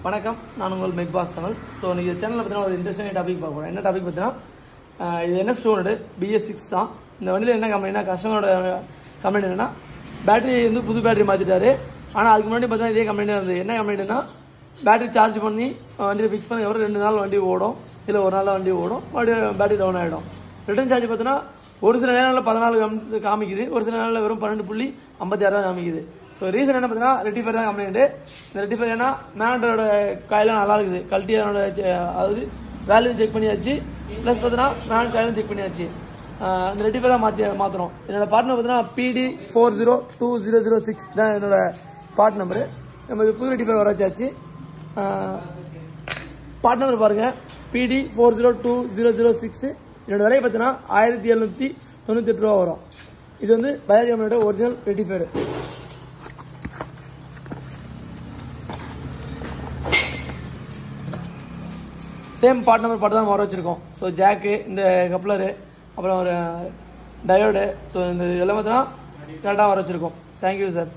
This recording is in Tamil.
வணக்கம், நான் உங்கள் மெக்பாஸ் தமிழ். ஸோ நீங்கள் சேனலில் பார்த்தீங்கன்னா ஒரு இன்ட்ரெஸ்டிங் டாபிக் பார்க்க போகிறோம். என்ன டாபிக் பார்த்தீங்கன்னா, இது என்ன ஸ்டூடெண்ட் BS6 தான். இந்த வண்டியில் என்ன கம்பெனினா, கஸ்டமரோட கம்பெனி என்னன்னா, பேட்டரி வந்து புது பேட்டரி மாற்றிட்டாரு. ஆனால் அதுக்கு முன்னாடி பார்த்தீங்கன்னா இதே கம்பெனியாக இருந்தது. என்ன கம்பெனினா, பேட்டரி சார்ஜ் பண்ணி வண்டியை ஃபிக்ஸ் பண்ணி அப்புறம் 2 நாள் வண்டி ஓடும், இல்லை ஒரு நாள் வண்டி ஓடும், மறுபடியும் பேட்டரி டவுன் ஆகிடும். ரிட்டர்ன் சார்ஜ் பார்த்தீங்கன்னா ஒரு சில நேரங்களில் 14 காமிக்குது, ஒரு சில நேரங்களில் வெறும் 12.56 தான் காமிக்குது. ஸோ ரீசன் என்ன பார்த்தீங்கன்னா, ரெட்டிஃபயர் தான் கம்ப்ளைண்ட். இந்த ரெட்டிஃபயர் ஏன்னா மேனோட காயிலாம் நல்லா இருக்குது, கல்ட்டியோட அதாவது வேல்யூ செக் பண்ணியாச்சு, ப்ளஸ் பார்த்தீங்கன்னா மேனோட காயிலும் செக் பண்ணியாச்சு. இந்த ரெட்டிஃபயர் தான் மாற்றணும். என்னோட பார்ட் நம்பர் பார்த்தீங்கன்னா PD402006 தான் என்னோட பார்ட் நம்பரு. நம்ம புது ரெட்டிஃபயர் வராச்சாச்சு. பார்ட் நம்பர் பாருங்க, PD402006. என்னோட விலையை பார்த்தீங்கன்னா 1798 ரூபா வரும். இது வந்து பஜாஜ் கம்பெனியோட original rectifier. Same part number பார்த்து தான் வர வச்சிருக்கோம். ஸோ ஜாக்கு, இந்த கப்ளரு, அப்புறம் ஒரு டயோடு, ஸோ இந்த இதெல்லாம் பார்த்தீங்கன்னா கரெக்டாக வர வச்சிருக்கோம். Thank you sir.